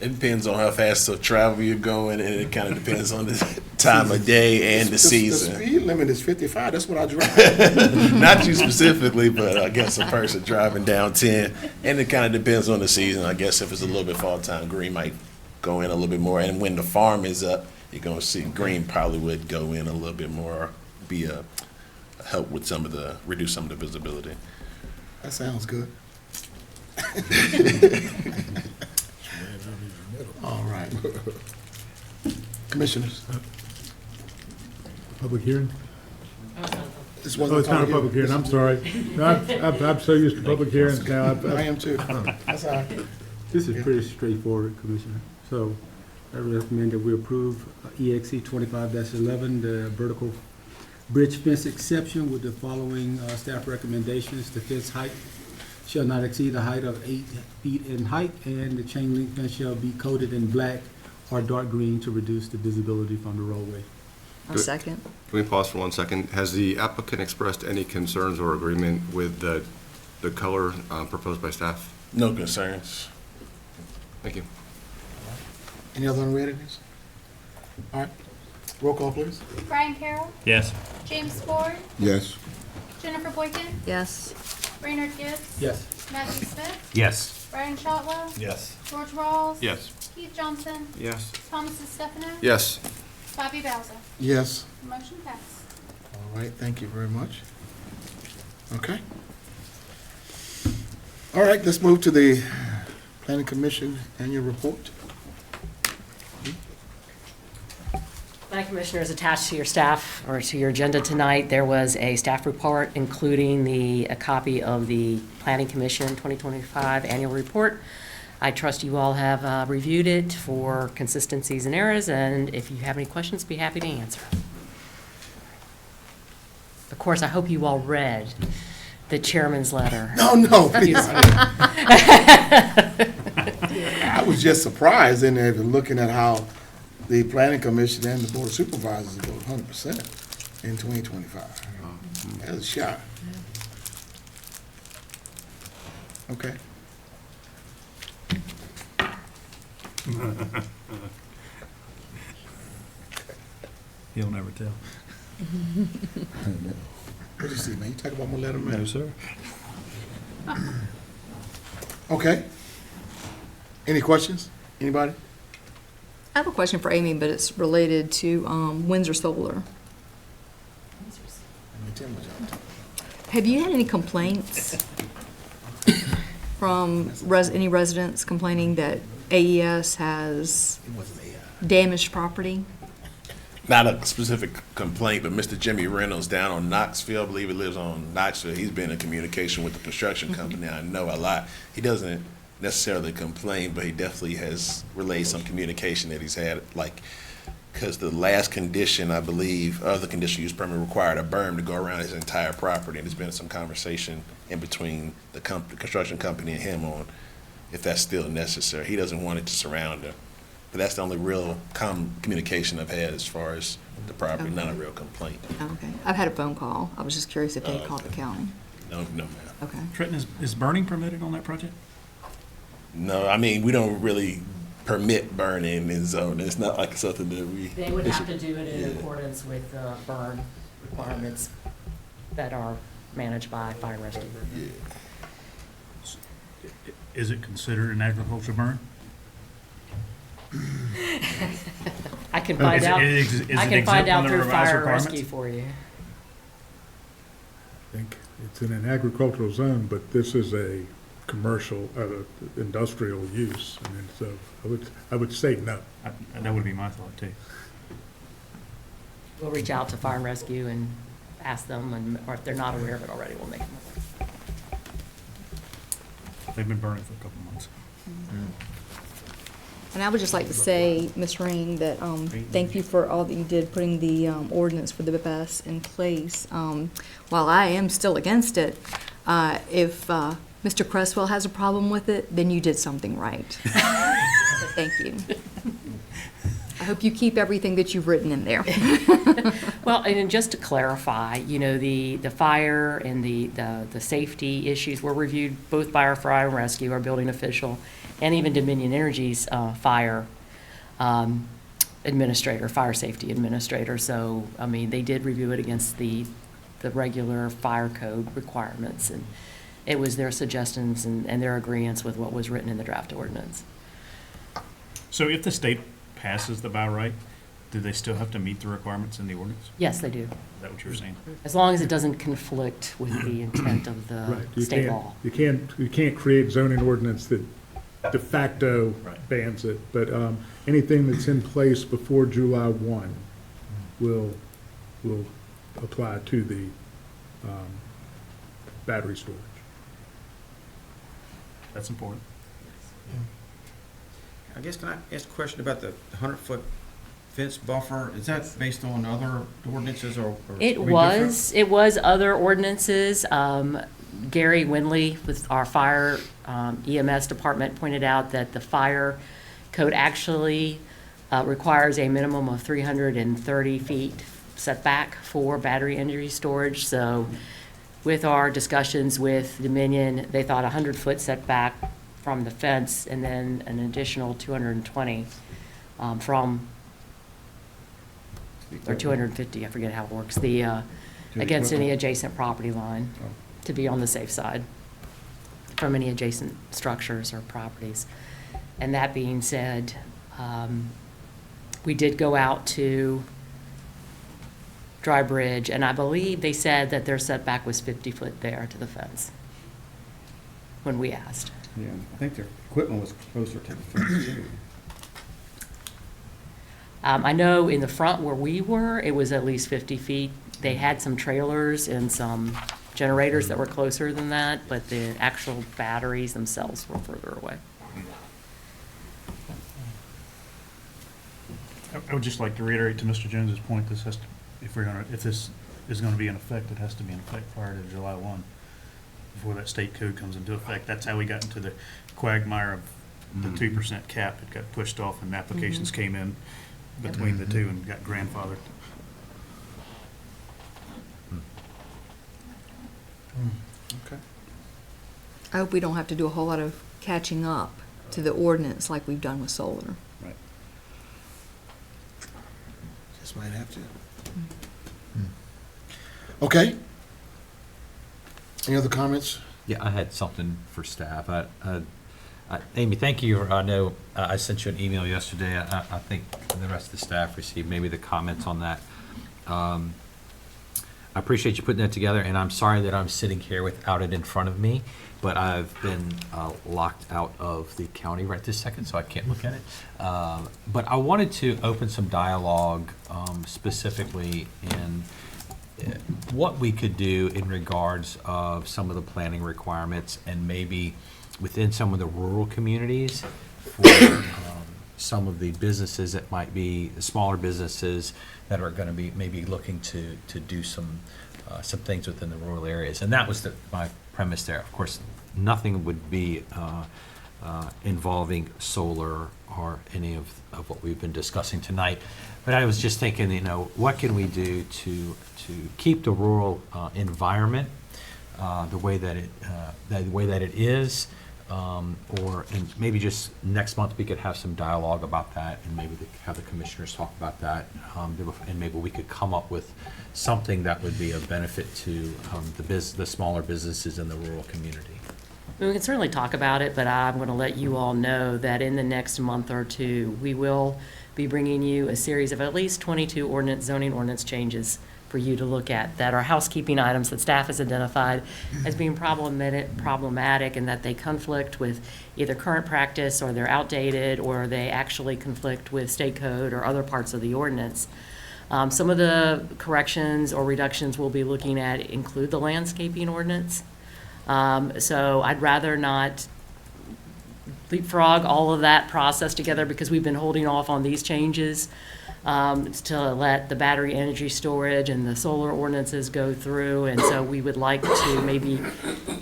It depends on how fast of travel you're going, and it kind of depends on the time of day and the season. The speed limit is 55, that's what I drive. Not you specifically, but I guess a person driving down 10, and it kind of depends on the season. I guess if it's a little bit fall time, green might go in a little bit more, and when the farm is up, you're gonna see green probably would go in a little bit more, be a help with reduce some of the visibility. That sounds good. All right. Commissioners. Public hearing? This Oh, wasn't it's not a public hearing, I'm sorry. No, I'm so used to public hearings now. I am too. That's all right. This is pretty straightforward, Commissioner. So I recommend that we approve EXE 25-11, the vertical bridge fence exception with the following staff recommendations. The fence height shall not exceed a height of 8 feet in height, and the chain link fence shall be coated in black or dark green to reduce the visibility from the roadway. A second. Can we pause for 1 second? Has the applicant expressed any concerns or agreement with the color proposed by staff? No concerns. Thank you. Any other unreadiness? All right. Roll call, please. Brian Carroll, Yes. James Ford, Yes. Jennifer Boykin, Yes. Raynard Gibbs, Yes. Matthew Smith, Yes. Brian Shotwell, Yes. George Rawls. Yes. Keith Johnson, Yes. Thomas Stefano. Yes. Bobby Bowser. Yes. Motion passed. All right, thank you very much. Okay. All right, let's move to the Planning Commission annual report. County Commissioners, attached to your staff or to your agenda tonight, there was a staff report including a copy of the Planning Commission 2025 annual report. I trust you all have reviewed it for consistencies and errors, and if you have any questions, be happy to answer. Of course, I hope you all read the chairman's letter. No, please. I was just surprised in there, looking at how the planning commission and the board of supervisors go 100% in 2025. That was a shock. Okay. He'll never tell. What'd you see, man? You talk about my letter, man? No, sir. Okay. Any questions? Anybody? I have a question for Amy, but it's related to Windsor Solar. Have you had any complaints from any residents complaining that AES has damaged property? Not a specific complaint, but Mr. Jimmy Reynolds down on Knoxville, I believe he lives on Knoxville. He's been in communication with the construction company. I know a lot. He doesn't necessarily complain, but he definitely has relayed some communication that he's had, like, because the last condition, I believe, of the conditional use permit required a berm to go around his entire property. And there's been some conversation in between the construction company and him on if that's still necessary. He doesn't want it to surround him. But that's the only real communication I've had as far as the property, not a real complaint. Okay. I've had a phone call. I was just curious if they called the county. No, ma'am. Okay. Trenton, is burning permitted on that project? No, I mean, we don't really permit burning in zone. It's not like something that we. They would have to do it in accordance with burn requirements that are managed by Fire and Rescue. Is it considered an agricultural burn? I can find out. Is it I can exempt find from out the through revised Fire and requirements? Rescue for you. I think it's in an agricultural zone, but this is a commercial, industrial use. I mean, so I would say no. That would be my thought too. We'll reach out to Fire and Rescue and ask them, or if they're not aware of it already, we'll make them aware. They've been burning for a couple months. And I would just like to say, Ms. Ring, that thank you for all that you did putting the ordinance for the BPS in place. While I am still against it, if Mr. Cresswell has a problem with it, then you did something right. So thank you. I hope you keep everything that you've written in there. Well, and just to clarify, you know, the fire and the safety issues were reviewed both by our Fire and Rescue, our building official, and even Dominion Energy's fire administrator, fire safety administrator. So, I mean, they did review it against the regular fire code requirements, and it was their suggestions and their agreeance with what was written in the draft ordinance. So if the state passes the by right, do they still have to meet the requirements in the ordinance? Yes, they do. Is that what you were saying? As long as it doesn't conflict with the intent of the Right. You state can't- law. You can't create zoning ordinance that de facto Right. bans it, but anything that's in place before July 1 will apply to the battery storage. That's important. I guess, can I ask a question about the 100-foot fence buffer? Is that based on other ordinances or? It was other ordinances. Gary Windley with our fire EMS department pointed out that the fire code actually requires a minimum of 330 feet setback for battery energy storage. So with our discussions with Dominion, they thought 100-foot setback from the fence and then an additional 220 from, or 250, I forget how it works, against any adjacent property line, to be on the safe side from any adjacent structures or properties. And that being said, we did go out to Dry Bridge, and I believe they said that their setback was 50 foot there to the fence when we asked. Yeah, I think their equipment was closer to the fence too. I know in the front where we were, it was at least 50 feet. They had some trailers and some generators that were closer than that, but the actual batteries themselves were further away. I would just like to reiterate to Mr. Jones's point, this has to, if this is gonna be in effect, it has to be in effect prior to July 1, before that state code comes into effect. That's how we got into the quagmire of the 2% cap. It got pushed off and applications came in between the two and got grandfathered. Okay. I hope we don't have to do a whole lot of catching up to the ordinance like we've done with solar. Right. Just might have to. Okay. Any other comments? Yeah, I had something for staff. Amy, thank you. I know I sent you an email yesterday. I think the rest of the staff received maybe the comments on that. I appreciate you putting that together, and I'm sorry that I'm sitting here without it in front of me, but I've been locked out of the county right this second, so I can't look at it. But I wanted to open some dialogue specifically in what we could do in regards of some of the planning requirements and maybe within some of the rural communities for some of the businesses that might be smaller businesses that are going to be maybe looking to do some things within the rural areas. And that was my premise there. Of course, nothing would be involving solar or any of what we've been discussing tonight. But I was just thinking, what can we do to keep the rural environment the way that it is, and maybe just next month we could have some dialogue about that, and maybe have the commissioners talk about that, and maybe we could come up with something that would be of benefit to the smaller businesses in the rural community. We can certainly talk about it, but I'm going to let you all know that in the next month or two, we will be bringing you a series of at least 22 zoning ordinance changes for you to look at that are housekeeping items that staff has identified as being problematic and that they conflict with either current practice or they're outdated or they actually conflict with state code or other parts of the ordinance. Some of the corrections or reductions we'll be looking at include the landscaping ordinance. So I'd rather not leapfrog all of that process together because we've been holding off on these changes to let the battery energy storage and the solar ordinances go through. And so we would like to maybe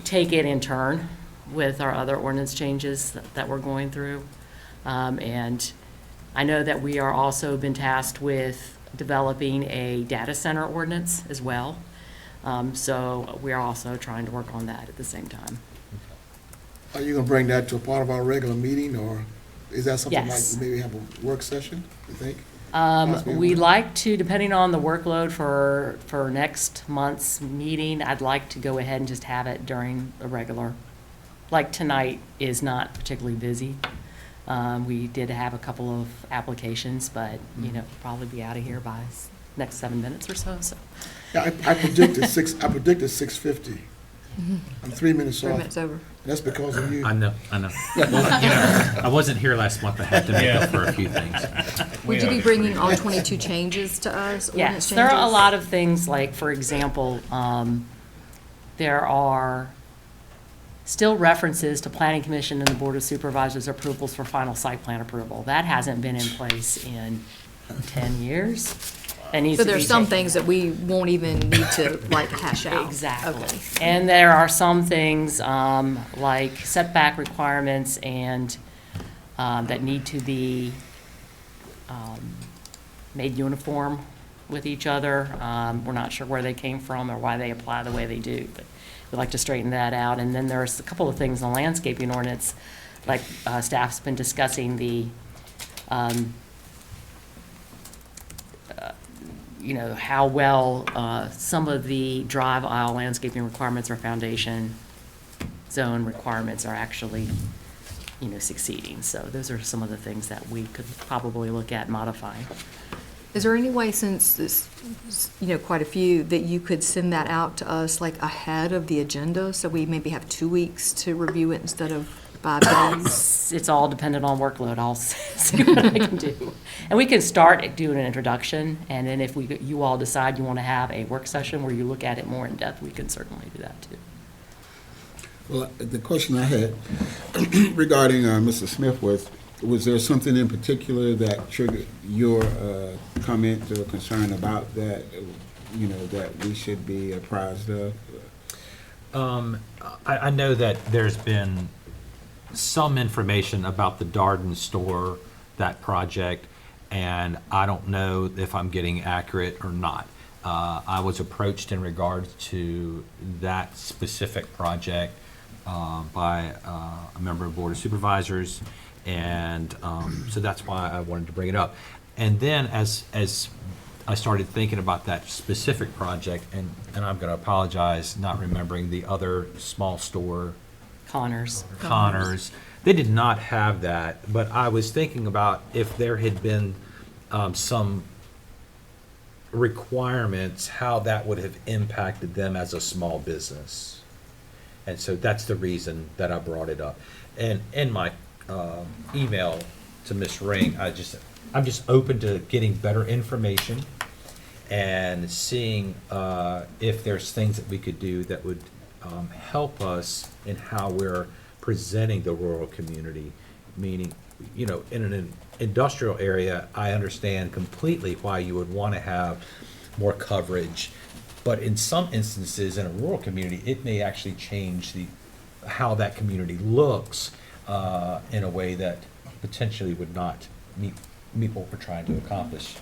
take it in turn with our other ordinance changes that we're going through. And I know that we are also been tasked with developing a data center ordinance as well. So we are also trying to work on that at the same time. Are you gonna bring that to a part of our regular meeting, or is that something like Yes. maybe have a work session, you think? We'd like to, depending on the workload for next month's meeting, I'd like to go ahead and just have it during a regular, like tonight is not particularly busy. We did have a couple of applications, but, probably be out of here by next 7 minutes or so. Yeah, I predicted 6:50. I'm 3 minutes off. 3 minutes over. That's because of you. I know. Well, I wasn't here last month. I had to make up for a few things. Would you be bringing all 22 changes to us? Yes, ordinance there are a changes? lot of things, like, for example, there are still references to Planning Commission and the Board of Supervisors approvals for final site plan approval. That hasn't been in place in 10 years. That needs So to be there's some taken- things that we won't even need to hash out. Exactly. Okay. And there are some things, like setback requirements and, that need to be, made uniform with each other. We're not sure where they came from or why they apply the way they do, but we'd like to straighten that out. And then there's a couple of things in the landscaping ordinance, like, staff's been discussing the, how well some of the drive aisle landscaping requirements or foundation zone requirements are actually, succeeding. So those are some of the things that we could probably look at modifying. Is there any way, since it's, quite a few, that you could send that out to us like ahead of the agenda? So we maybe have 2 weeks to review it instead of 5 days? It's all dependent on workload. I'll see what I can do. And we can start doing an introduction, and then if you all decide you want to have a work session where you look at it more in depth, we can certainly do that too. Well, the question I had regarding Mr. Smith was there something in particular that triggered your comment or concern about that, that we should be apprised of? I know that there's been some information about the Darden store, that project, and I don't know if I'm getting accurate or not. I was approached in regards to that specific project by a member of the Board of Supervisors, and so that's why I wanted to bring it up. And then as I started thinking about that specific project, and I'm going to apologize not remembering the other small store. Connors. They did not have that, but I was thinking about if there had been some requirements, how that would have impacted them as a small business. And so that's the reason that I brought it up. And in my email to Ms. Ring, I'm just open to getting better information and seeing if there's things that we could do that would help us in how we're presenting the rural community. Meaning, in an industrial area, I understand completely why you would want to have more coverage. But in some instances, in a rural community, it may actually change how that community looks in a way that potentially would not meet what we're trying to accomplish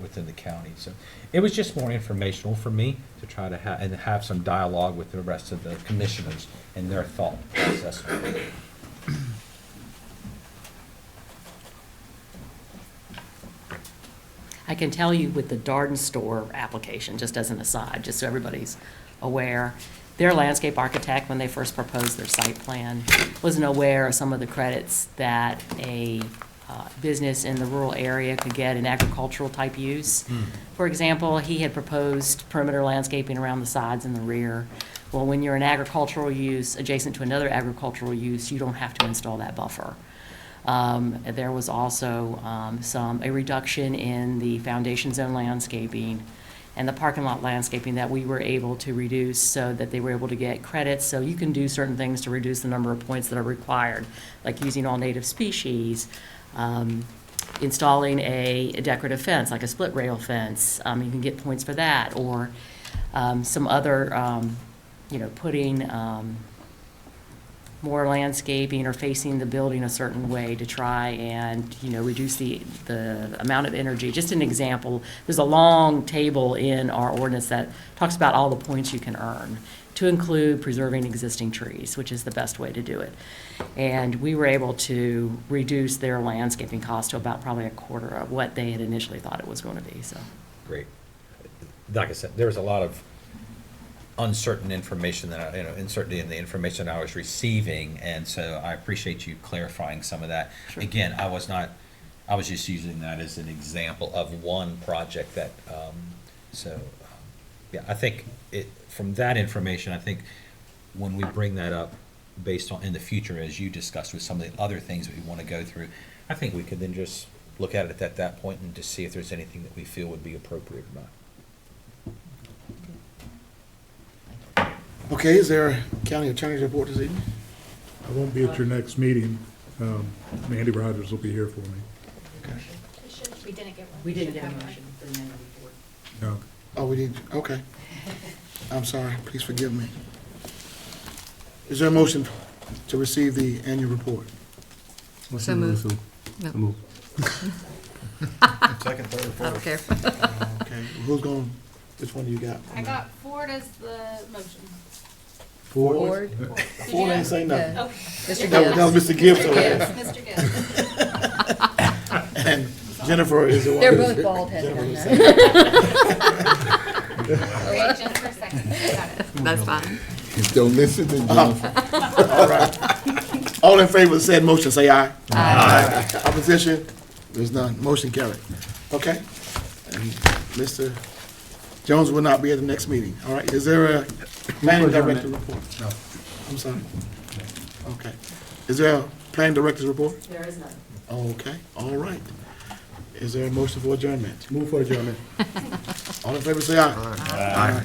within the county. So it was just more informational for me to try to have some dialogue with the rest of the commissioners and their thought process. I can tell you with the Darden store application, just as an aside, just so everybody's aware, their landscape architect, when they first proposed their site plan, wasn't aware of some of the credits that a business in the rural area could get in agricultural type use. For example, he had proposed perimeter landscaping around the sides and the rear. Well, when you're in agricultural use adjacent to another agricultural use, you don't have to install that buffer. There was also a reduction in the foundation zone landscaping and the parking lot landscaping that we were able to reduce so that they were able to get credits. So you can do certain things to reduce the number of points that are required, like using all native species, installing a decorative fence, like a split rail fence. You can get points for that, or some other, putting more landscaping or facing the building a certain way to try and, reduce the amount of energy. Just an example, there's a long table in our ordinance that talks about all the points you can earn, to include preserving existing trees, which is the best way to do it. And we were able to reduce their landscaping cost to about probably a quarter of what they had initially thought it was going to be, so. Great. Like I said, there was a lot of uncertain information that, uncertainty in the information I was receiving, and so I appreciate you clarifying some of that. Sure. Again, I was just using that as an example of one project that, yeah, I think from that information, I think when we bring that up based on in the future, as you discussed with some of the other things that we want to go through, I think we could then just look at it at that point and just see if there's anything that we feel would be appropriate or not. Okay, is there a county attorney's report this evening? I won't be at your next meeting. Andy Rogers will be here for me. We didn't get one. We didn't get a motion for the annual report. No. Oh, we did, okay. I'm sorry, please forgive me. Is there a motion to receive the annual report? So moved. No. Second, third, or fourth? I don't care. Okay, who's going, which one do you got? I got Ford as the motion. Ford? Ford. Ford ain't say nothing. Oh. Mr. That was Mr. Gibbs over there. Mr. Gibbs. And Jennifer is the one. They're both bald-headed, I Okay, Jennifer second. Got it. That's fine. Don't listen to Jennifer. All right. All in favor of said motion, say aye. Aye. Opposition? There's none. Motion carried. Okay. And Mr. Jones will not be at the next meeting. All right. Is there a managing director report? No. I'm sorry. Okay. Is there a planning director's report? There is none. Okay, all right. Is there a motion for adjournment? Move for adjournment. All in favor, say aye. Aye.